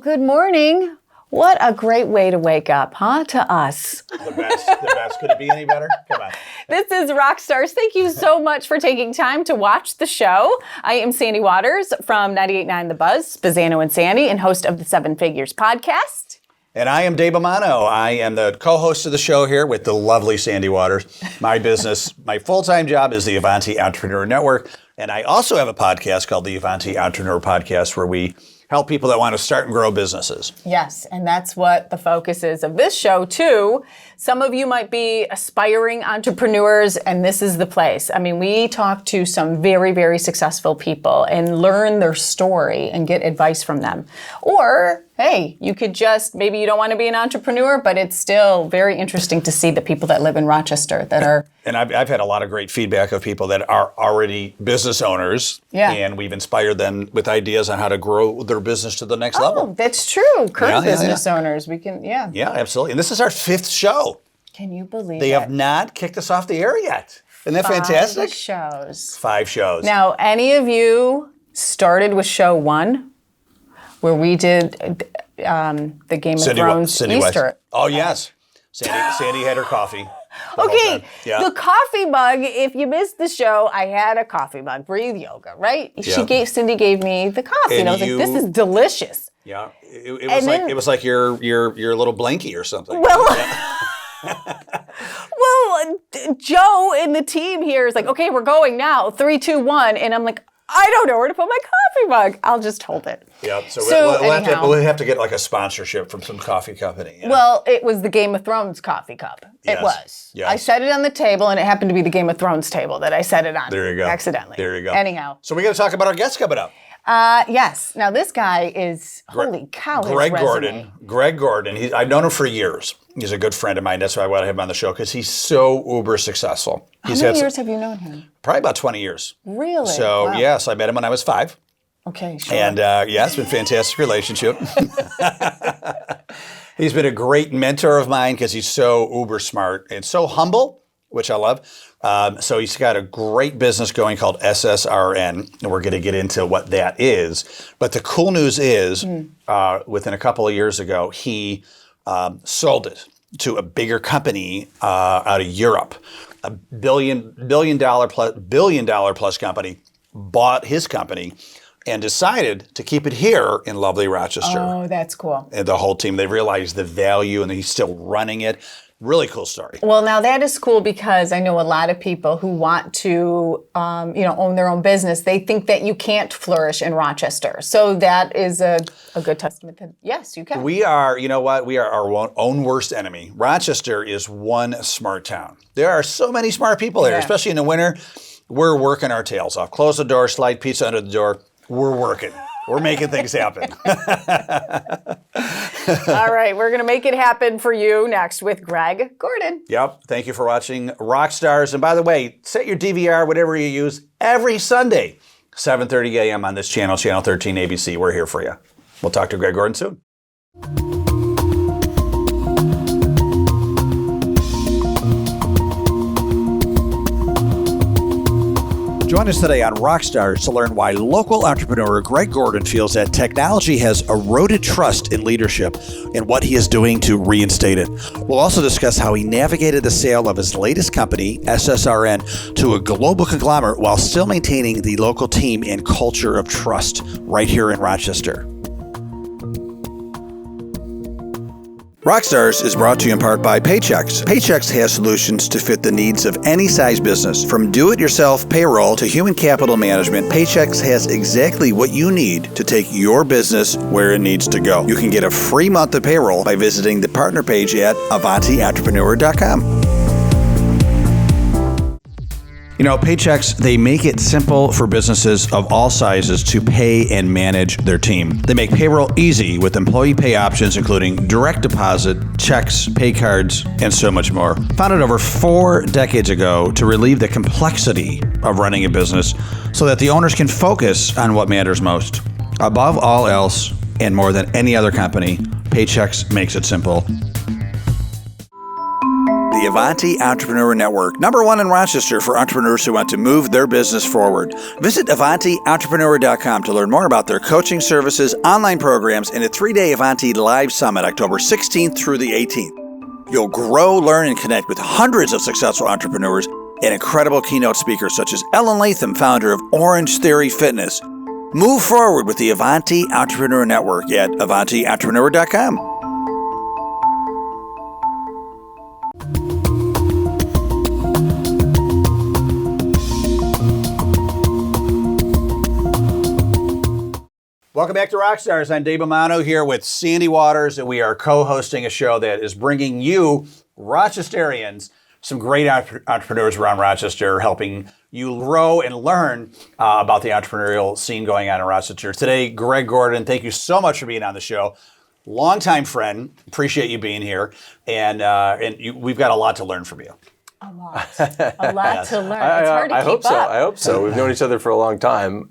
good morning. What a great way to wake up, huh? To us. The best. Could it be any better? Come on. This is ROCstars. Thank you so much for taking time to watch the show. I am Sandy Waters from 98.9 The Buzz, Spazzano and Sandy, and host of the Seven Figures podcast. And I am Dave Mammano. I am the co-host of the show here with the lovely Sandy Waters. My business, my full-time job is the Avanti Entrepreneur Network. And I also have a podcast called the Avanti Entrepreneur Podcast where we help people that want to start and grow businesses. Yes, and that's what the focus is of this show, too. Some of you might be aspiring entrepreneurs, and this is the place. I mean, we talk to some very, very successful people and learn their story and get advice from them. Or, hey, you could just, maybe you don't want to be an entrepreneur, but it's still very interesting to see the people that live in Rochester that are... And I've had a lot of great feedback of people that are already business owners, and we've inspired them with ideas on how to grow their business to the next level. Oh, that's true. Current business owners, we can, Yeah, absolutely. And this is our 5th show. Can you believe it? They have not kicked us off the air yet. Isn't that fantastic? 5 shows. 5 shows. Now, any of you started with show 1, where we did the Game of Thrones Easter? West. Oh, yes. Sandy had her coffee. Okay, the coffee mug, if you missed the show, I had a coffee mug, Breathe Yoga, right? Yeah. Cindy gave me the coffee, and I was like, this is delicious. Yeah, it was like your little blankie or something. Well, well, Joe and the team here is like, okay, we're going now, 3, 2, 1, and I'm like, I don't know where to put my coffee mug. I'll just hold it. Yeah, so we'll have to get like a sponsorship from some coffee company. You know? Well, it was the Game of Thrones coffee cup. Yes. It was. Yes. I set it on the table, and it happened to be the Game of Thrones table that I set it on. There you go. Accidentally. There you go. Anyhow. So we got to talk about our guest coming up. Yes. Now, this guy is, holy cow, his Gregg resume. Gordon. Gregg Gordon. I've known him for years. He's a good friend of mine. That's why I want to have him on the show, because he's so uber successful. How many years have you known him? Probably about 20 years. Really? So, wow. Yes, I met him when I was 5. Okay, sure. And, it's been a fantastic relationship. He's been a great mentor of mine because he's so uber smart and so humble, which I love. So he's got a great business going called SSRN, and we're going to get into what that is. But the cool news is, within a couple of years ago, he sold it to a bigger company out of Europe. A billion dollar plus company bought his company and decided to keep it here in lovely Rochester. Oh, that's cool. And the whole team, they realized the value, and he's still running it. Really cool story. Well, now that is cool, because I know a lot of people who want to, own their own business. They think that you can't flourish in Rochester. So that is a good testament to, yes, you can. We are, you know what? We are our own worst enemy. Rochester is one smart town. There are so many smart people here, especially in the winter. We're working our tails off. Close the door, slide pizza under the door. We're working. We're making things happen. All right, we're going to make it happen for you next with Gregg Gordon. Yep. Thank you for watching ROCstars. And by the way, set your DVR, whatever you use, every Sunday, 7:30 a.m. on this channel, Channel 13 ABC. We're here for you. We'll talk to Gregg Gordon soon. Join us today on ROCstars to learn why local entrepreneur Gregg Gordon feels that technology has eroded trust in leadership and what he is doing to reinstate it. We'll also discuss how he navigated the sale of his latest company, SSRN, to a global conglomerate while still maintaining the local team and culture of trust right here in Rochester. ROCstars is brought to you in part by Paychex. Paychex has solutions to fit the needs of any size business. From do-it-yourself payroll to human capital management, Paychex has exactly what you need to take your business where it needs to go. You can get a free month of payroll by visiting the partner page at AvantiEntrepreneur.com. You know, Paychex, they make it simple for businesses of all sizes to pay and manage their team. They make payroll easy with employee pay options, including direct deposit, checks, pay cards, and so much more. Founded over 4 decades ago to relieve the complexity of running a business so that the owners can focus on what matters most. Above all else, and more than any other company, Paychex makes it simple. The the Avanti Entrepreneur Network, #1 in Rochester for entrepreneurs who want to move their business forward. Visit AvantiEntrepreneur.com to learn more about their coaching services, online programs, and a 3-day Avanti Live Summit, October 16th through the 18th. You'll grow, learn, and connect with hundreds of successful entrepreneurs and incredible keynote speakers such as Ellen Latham, founder of Orange Theory Fitness. Move forward with the Avanti Entrepreneur Network at AvantiEntrepreneur.com. Welcome back to Rockstars. I'm Dave Mammano here with Sandy Waters, and we are co-hosting a show that is bringing you, Rochesterians, some great entrepreneurs around Rochester, helping you grow and learn about the entrepreneurial scene going on in Rochester. Today, Gregg Gordon, thank you so much for being on the show. Longtime friend, appreciate you being here, and we've got a lot to learn from you. A lot to learn. It's hard to keep up. I hope so. We've known each other for a long time.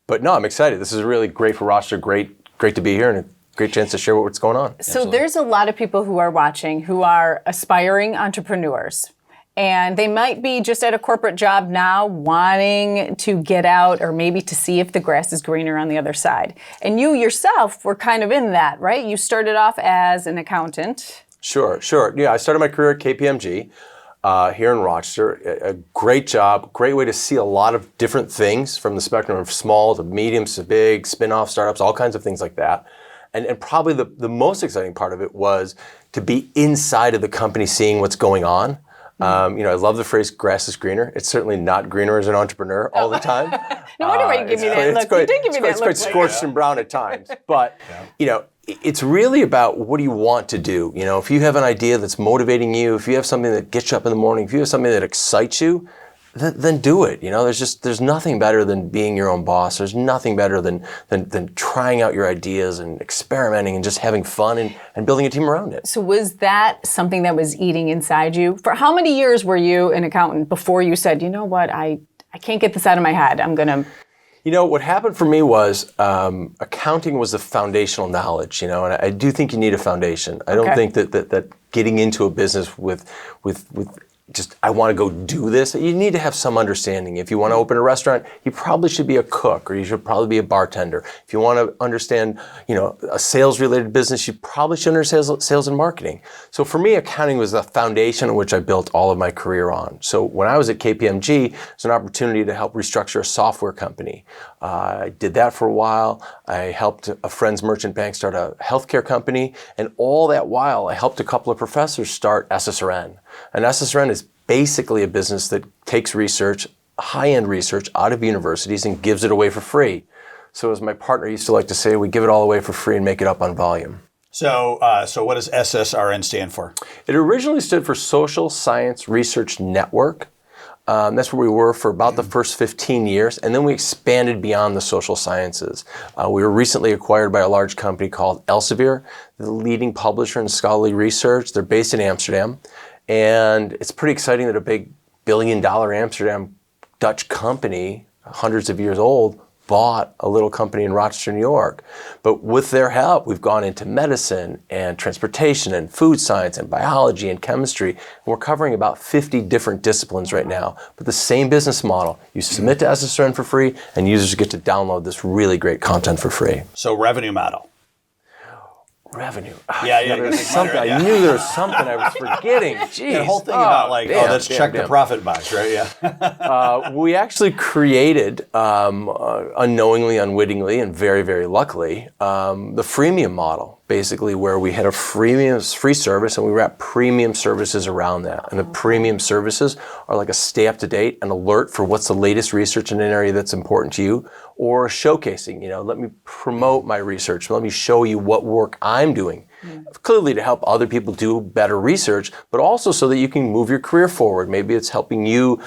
But no, I'm excited. This is really great for Rochester. Great to be here, and a great chance to share what's going on. So Absolutely. There's a lot of people who are watching who are aspiring entrepreneurs. And they might be just at a corporate job now wanting to get out or maybe to see if the grass is greener on the other side. And you yourself were kind of in that, right? You started off as an accountant. Sure. Yeah, I started my career at KPMG. Here in Rochester, a great job, great way to see a lot of different things from the spectrum of small to mediums to big, spin-off startups, all kinds of things like that. And probably the most exciting part of it was to be inside of the company, seeing what's going on. I love the phrase "grass is greener." It's certainly not greener as an entrepreneur all the time. No wonder why you give me that look. You did give me that look. It's quite scorched and brown at times, but it's really about what do you want to do. If you have an idea that's motivating you, if you have something that gets you up in the morning, if you have something that excites you, then do it. There's nothing better than being your own boss. There's nothing better than trying out your ideas and experimenting and just having fun and building a team around it. So was that something that was eating inside you? For how many years were you an accountant before you said, you know what, I can't get this out of my head. I'm going to... What happened for me was accounting was the foundational knowledge, and I do think you need a foundation. I don't think that getting into a business with just, I want to go do this, you need to have some understanding. If you want to open a restaurant, you probably should be a cook, or you should probably be a bartender. If you want to understand, a sales-related business, you probably should understand sales and marketing. So for me, accounting was the foundation on which I built all of my career on. So when I was at KPMG, it was an opportunity to help restructure a software company. I did that for a while. I helped a friend's merchant bank start a healthcare company, and all that while, I helped a couple of professors start SSRN. And SSRN is basically a business that takes research, high-end research, out of universities and gives it away for free. So as my partner used to like to say, we give it all away for free and make it up on volume. So what does SSRN stand for? It originally stood for Social Science Research Network. That's where we were for about the first 15 years, and then we expanded beyond the social sciences. We were recently acquired by a large company called Elsevier, the leading publisher in scholarly research. They're based in Amsterdam, and it's pretty exciting that a big billion-dollar Amsterdam Dutch company, hundreds of years old, bought a little company in Rochester, New York. But with their help, we've gone into medicine and transportation and food science and biology and chemistry. And we're covering about 50 different disciplines right now. But the same business model. You submit to SSRN for free, and users get to download this really great content for free. So revenue model. Revenue. Yeah. There was something. I knew there was something I was forgetting. Jeez. The whole thing about let's check the profit box, right? Yeah. We actually created, unknowingly, unwittingly, and very, very luckily, the freemium model. Basically, where we had a free service and we wrap premium services around that. And the premium services are like a stay up to date, an alert for what's the latest research in an area that's important to you, or showcasing, let me promote my research, let me show you what work I'm doing. Clearly to help other people do better research, but also so that you can move your career forward. Maybe it's helping you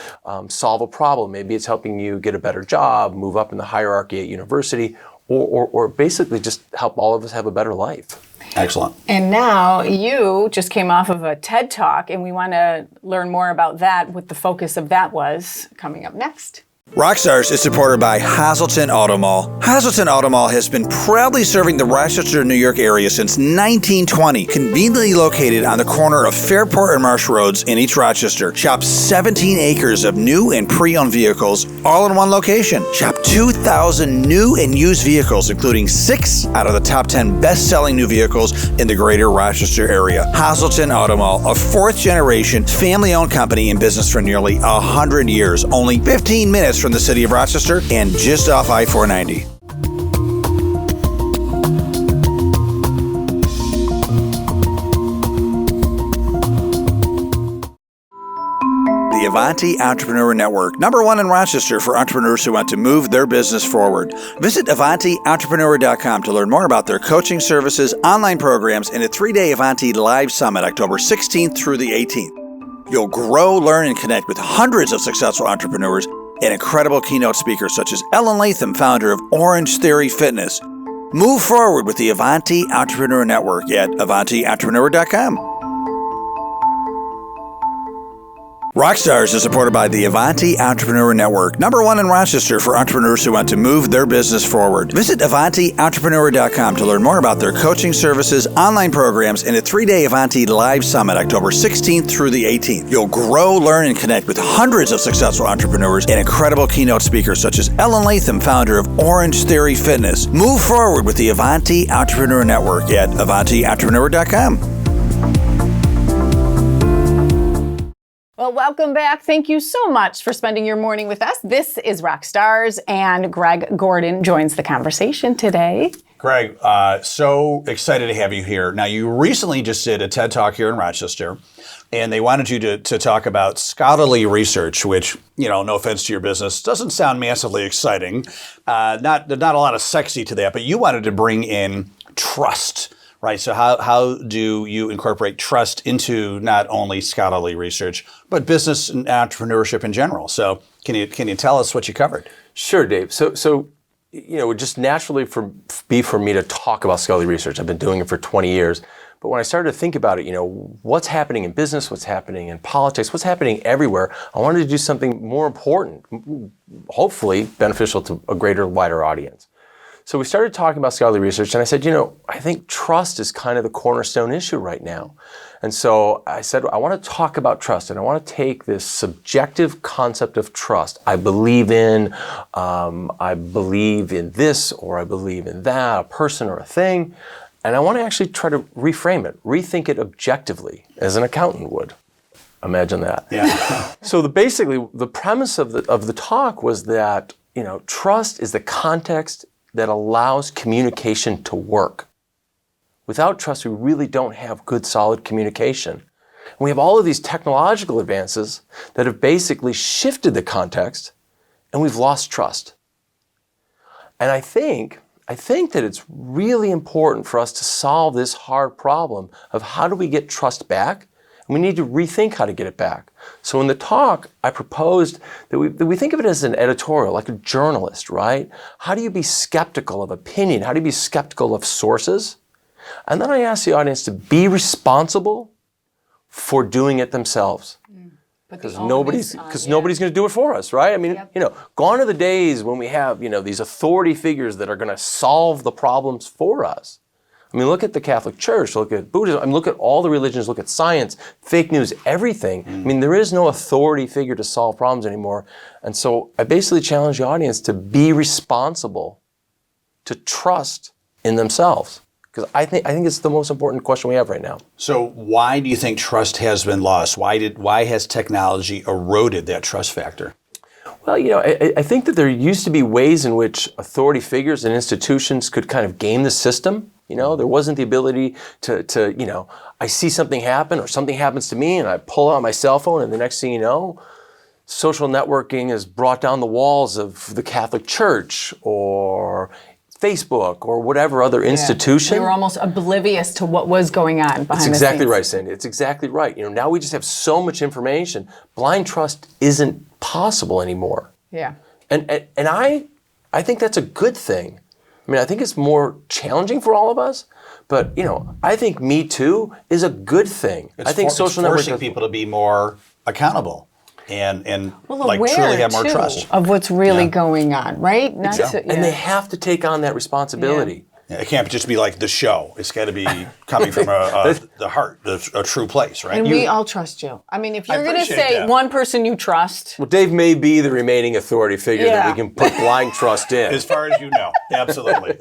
solve a problem. Maybe it's helping you get a better job, move up in the hierarchy at university, or basically just help all of us have a better life. Excellent. And now you just came off of a TED Talk, and we want to learn more about that, what the focus of that was, coming up next. ROCstar is supported by Hazleton Auto Mall. Hazleton Auto Mall has been proudly serving the Rochester, New York area since 1920, conveniently located on the corner of Fairport and Marsh Roads in East Rochester. Shop 17 acres of new and pre-owned vehicles, all in one location. Shop 2,000 new and used vehicles, including 6 out of the top 10 best-selling new vehicles in the greater Rochester area. Hazleton Auto Mall, a 4th-generation, family-owned company in business for nearly 100 years, only 15 minutes from the city of Rochester and just off I-490. The Avanti Entrepreneur Network, #1 in Rochester for entrepreneurs who want to move their business forward. Visit AvantiEntrepreneur.com to learn more about their coaching services, online programs, and a 3-day Avanti Live Summit, October 16th through the 18th. You'll grow, learn, and connect with hundreds of successful entrepreneurs and incredible keynote speakers such as Ellen Latham, founder of Orange Theory Fitness. Move forward with the Avanti Entrepreneur Network at AvantiEntrepreneur.com. ROCstar is supported by the Avanti Entrepreneur Network, #1 in Rochester for entrepreneurs who want to move their business forward. Visit AvantiEntrepreneur.com to learn more about their coaching services, online programs, and a 3-day Avanti Live Summit, October 16th through the 18th. You'll grow, learn, and connect with hundreds of successful entrepreneurs and incredible keynote speakers such as Ellen Latham, founder of Orange Theory Fitness. Move forward with the Avanti Entrepreneur Network at AvantiEntrepreneur.com. Well, welcome back. Thank you so much for spending your morning with us. This is ROCstars, and Gregg Gordon joins the conversation today. Gregg, so excited to have you here. Now, you recently just did a TED Talk here in Rochester, and they wanted you to talk about scholarly research, which, no offense to your business, doesn't sound massively exciting. Not a lot of sexy to that, but you wanted to bring in trust. Right. So how do you incorporate trust into not only scholarly research, but business and entrepreneurship in general? So can you tell us what you covered? Sure, Dave. So it would just naturally be for me to talk about scholarly research. I've been doing it for 20 years. But when I started to think about it, what's happening in business, what's happening in politics, what's happening everywhere, I wanted to do something more important, hopefully beneficial to a greater, wider audience. So we started talking about scholarly research, and I said, I think trust is kind of the cornerstone issue right now. And so I said, I want to talk about trust, and I want to take this subjective concept of trust. I believe in this, or I believe in that, a person or a thing, and I want to actually try to reframe it, rethink it objectively, as an accountant would. Imagine that. Yeah. So basically, the premise of the talk was that, trust is the context that allows communication to work. Without trust, we really don't have good, solid communication. And we have all of these technological advances that have basically shifted the context, and we've lost trust. And I think that it's really important for us to solve this hard problem of how do we get trust back? And we need to rethink how to get it back. So in the talk, I proposed that we think of it as an editorial, like a journalist, right? How do you be skeptical of opinion? How do you be skeptical of sources? And then I asked the audience to be responsible for doing it themselves. Because nobody's going to do it for us, right? I mean, gone are the days when we have, these authority figures that are going to solve the problems for us. I mean, look at the Catholic Church, look at Buddhism, I mean, look at all the religions, look at science, fake news, everything. I mean, there is no authority figure to solve problems anymore. And so I basically challenge the audience to be responsible, to trust in themselves. Because I think it's the most important question we have right now. So why do you think trust has been lost? Why has technology eroded that trust factor? Well, I think that there used to be ways in which authority figures and institutions could kind of game the system. There wasn't the ability to I see something happen or something happens to me and I pull out my cell phone and the next thing you know, social networking has brought down the walls of the Catholic Church or Facebook or whatever other institution. They were almost oblivious to what was going on behind the scenes. It's exactly right, Sandy. It's exactly right. Now we just have so much information. Blind trust isn't possible anymore. Yeah. And I think that's a good thing. I mean, I think it's more challenging for all of us, but I think Me Too is a good thing. I think social networking forcing people to be more accountable. and Well, like aware, truly have more too, trust. of what's really going on, right? Not to, And they have to take on that responsibility. Yeah, it can't just be like the show. It's got to be coming from the heart, a true place, right? And we all trust you. I mean, if you're going to appreciate say that. one person you trust, Well, Dave may be the remaining authority figure that we can put blind trust in. As far as you know, absolutely.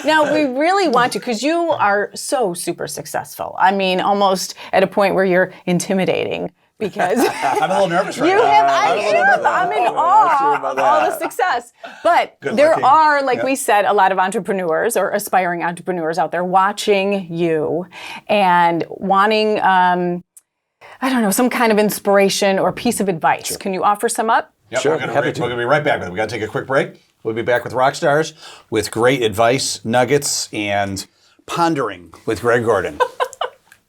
now we really want to, because you are so super successful. I mean, almost at a point where you're intimidating. Because I'm a little nervous right you now. have, I'm in awe of all the success. But there are, like we said, a lot of entrepreneurs or aspiring entrepreneurs out there watching you and wanting, I don't know, some kind of inspiration or piece of advice. Sure. Can you offer some up? Yep, sure, we're going to be right back with it. We've got to take a quick break. We'll be back with ROCstars with great advice, nuggets, and pondering with Gregg Gordon.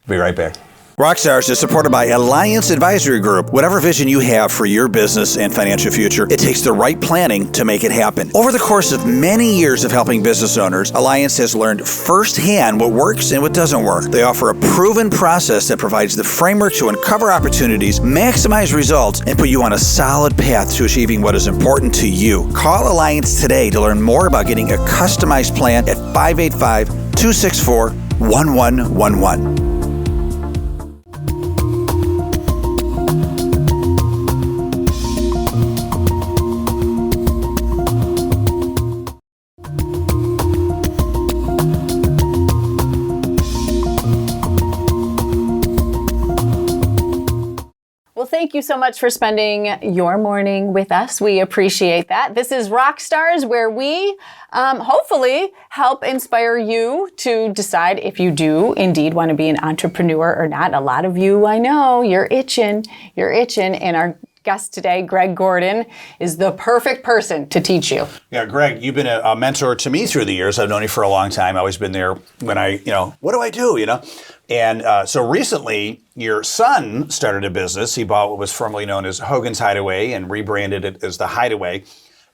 Be right back. ROCstars is supported by Alliance Advisory Group. Whatever vision you have for your business and financial future, it takes the right planning to make it happen. Over the course of many years of helping business owners, Alliance has learned firsthand what works and what doesn't work. They offer a proven process that provides the framework to uncover opportunities, maximize results, and put you on a solid path to achieving what is important to you. Call Alliance today to learn more about getting a customized plan at 585-264-1111. Thank you so much for spending your morning with us. We appreciate that. This is ROCstars, where we hopefully help inspire you to decide if you do indeed want to be an entrepreneur or not. A lot of you, I know, you're itching, and our guest today, Gregg Gordon, is the perfect person to teach you. Yeah, Gregg, you've been a mentor to me through the years. I've known you for a long time. I've always been there when what do I do, And so recently, your son started a business. He bought what was formerly known as Hogan's Hideaway and rebranded it as the Hideaway.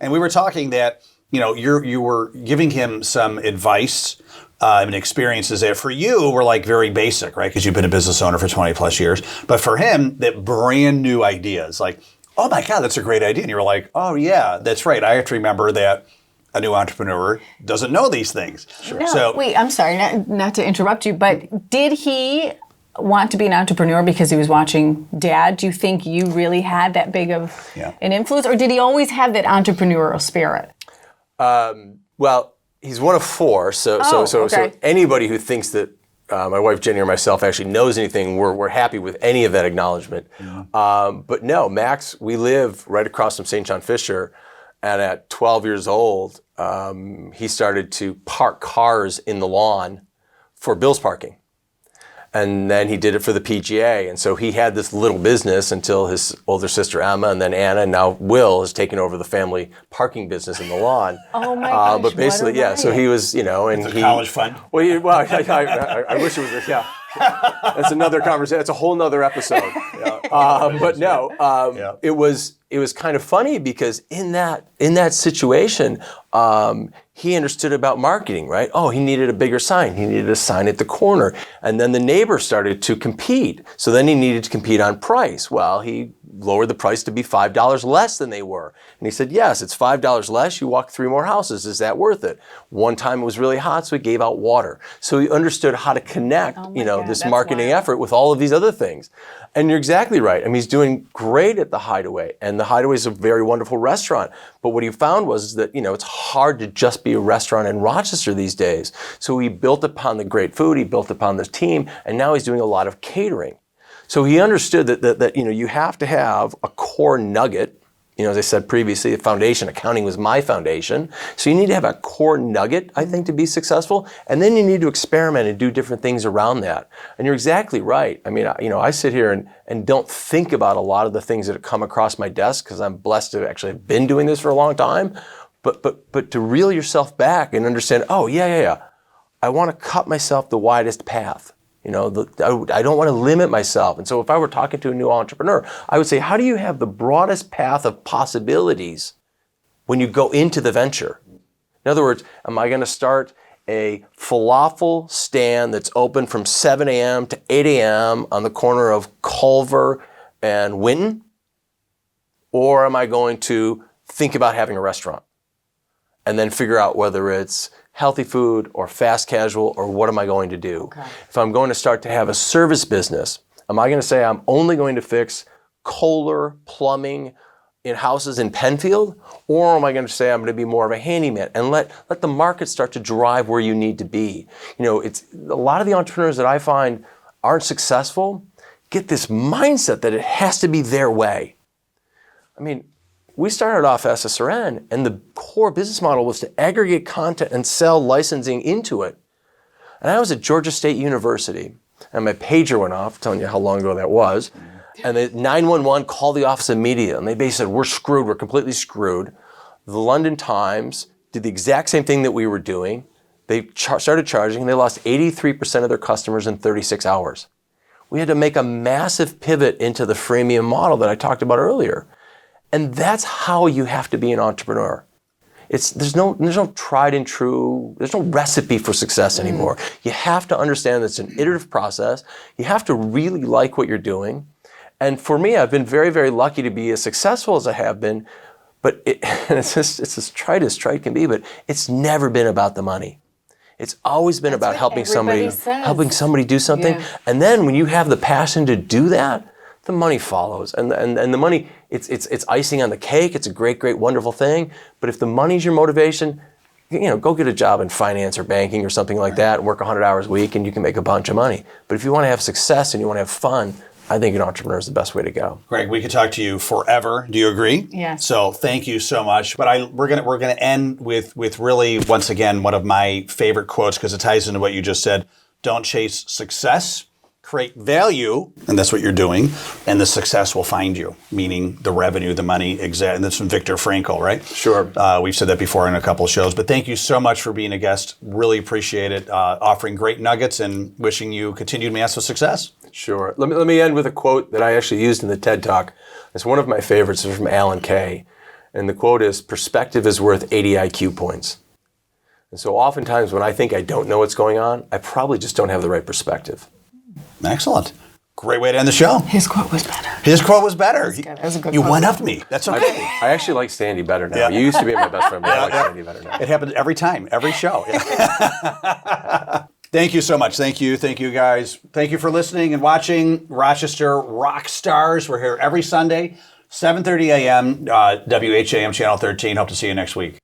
And we were talking that, you were giving him some advice and experiences that for you were like very basic, right? Because you've been a business owner for 20 plus years. But for him, that brand new ideas, like, oh my God, that's a great idea. And you were like, oh yeah, that's right. I have to remember that a new entrepreneur doesn't know these things. Sure. No, wait, I'm sorry, not to interrupt you, but did he want to be an entrepreneur because he was watching Dad? Do you think you really had that big of an influence? Or did he always have that entrepreneurial spirit? Well, he's one of four, so anybody who thinks that my wife Jenny or myself actually knows anything, we're happy with any of that acknowledgement. But no, Max, we live right across from St. John Fisher, and at 12 years old, he started to park cars in the lawn for Bill's parking. And then he did it for the PGA. And so he had this little business until his older sister Emma, and then Anna, and now Will has taken over the family parking business in the lawn. Oh my gosh, but basically, so he was, and it's a college fund. Well, I wish it was, That's another conversation. That's a whole nother episode. But no, it was kind of funny because in that situation, he understood about marketing, right? Oh, he needed a bigger sign. He needed a sign at the corner. And then the neighbor started to compete. So then he needed to compete on price. Well, he lowered the price to be $5 less than they were. And he said, yes, it's $5 less. You walk 3 more houses. Is that worth it? One time it was really hot, so he gave out water. So he understood how to connect, this marketing effort with all of these other things. And you're exactly right. I mean, he's doing great at the Hideaway. And the Hideaway is a very wonderful restaurant. But what he found was that, it's hard to just be a restaurant in Rochester these days. So he built upon the great food, he built upon the team, and now he's doing a lot of catering. So he understood that you have to have a core nugget. As I said previously, the foundation, accounting was my foundation. So you need to have a core nugget, I think, to be successful. And then you need to experiment and do different things around that. And you're exactly right. I mean, I sit here and don't think about a lot of the things that have come across my desk because I'm blessed to actually have been doing this for a long time. But to reel yourself back and understand, I want to cut myself the widest path. I don't want to limit myself. And so if I were talking to a new entrepreneur, I would say, how do you have the broadest path of possibilities when you go into the venture? In other words, am I going to start a falafel stand that's open from 7 a.m. to 8 a.m. on the corner of Culver and Winton? Or am I going to think about having a restaurant and then figure out whether it's healthy food or fast casual or what am I going to do? Okay. If I'm going to start to have a service business, am I going to say I'm only going to fix Kohler plumbing in houses in Penfield? Or am I going to say I'm going to be more of a handyman and let the market start to drive where you need to be? You know, it's a lot of the entrepreneurs that I find aren't successful get this mindset that it has to be their way. I mean, we started off SSRN, and the core business model was to aggregate content and sell licensing into it. And I was at Georgia State University, and my pager went off, telling you how long ago that was, and the 911 called the Office of Media, and they basically said, we're screwed, we're completely screwed. The London Times did the exact same thing that we were doing. They started charging, and they lost 83% of their customers in 36 hours. We had to make a massive pivot into the freemium model that I talked about earlier. And that's how you have to be an entrepreneur. There's no tried and true, there's no recipe for success anymore. You have to understand that it's an iterative process. You have to really like what you're doing. And for me, I've been very, very lucky to be as successful as I have been, but it's as trite as trite can be, but it's never been about the money. It's always been about helping somebody do something. Yeah. And then when you have the passion to do that, the money follows, and the money, it's icing on the cake. It's a great, great, wonderful thing. But if the money's your motivation, go get a job in finance or banking or something like that, and work 100 hours a week, and you can make a bunch of money. But if you want to have success and you want to have fun, I think an entrepreneur is the best way to go. Gregg, we could talk to you forever. Do you agree? Yeah. So thank you so much. But we're gonna end with really, once again, one of my favorite quotes, because it ties into what you just said. Don't chase success. Create value, and that's what you're doing, and the success will find you, meaning the revenue, the money, and that's from Viktor Frankl, right? Sure. We've said that before in a couple of shows, but thank you so much for being a guest. Really appreciate it. Offering great nuggets and wishing you continued massive success. Sure. Let me end with a quote that I actually used in the TED Talk. It's one of my favorites. It's from Alan Kay, and the quote is, "Perspective is worth 80 IQ points." And so oftentimes when I think I don't know what's going on, I probably just don't have the right perspective. Excellent. Great way to end the show. His quote was better. That was a good You quote. One-upped me. That's okay. I actually like Sandy better now. You used to be my best friend, but I like Sandy better now. It happens every time, every show. Thank you so much. Thank you guys. Thank you for listening and watching Rochester ROCstars. We're here every Sunday, 7:30 a.m., WHAM Channel 13. Hope to see you next week.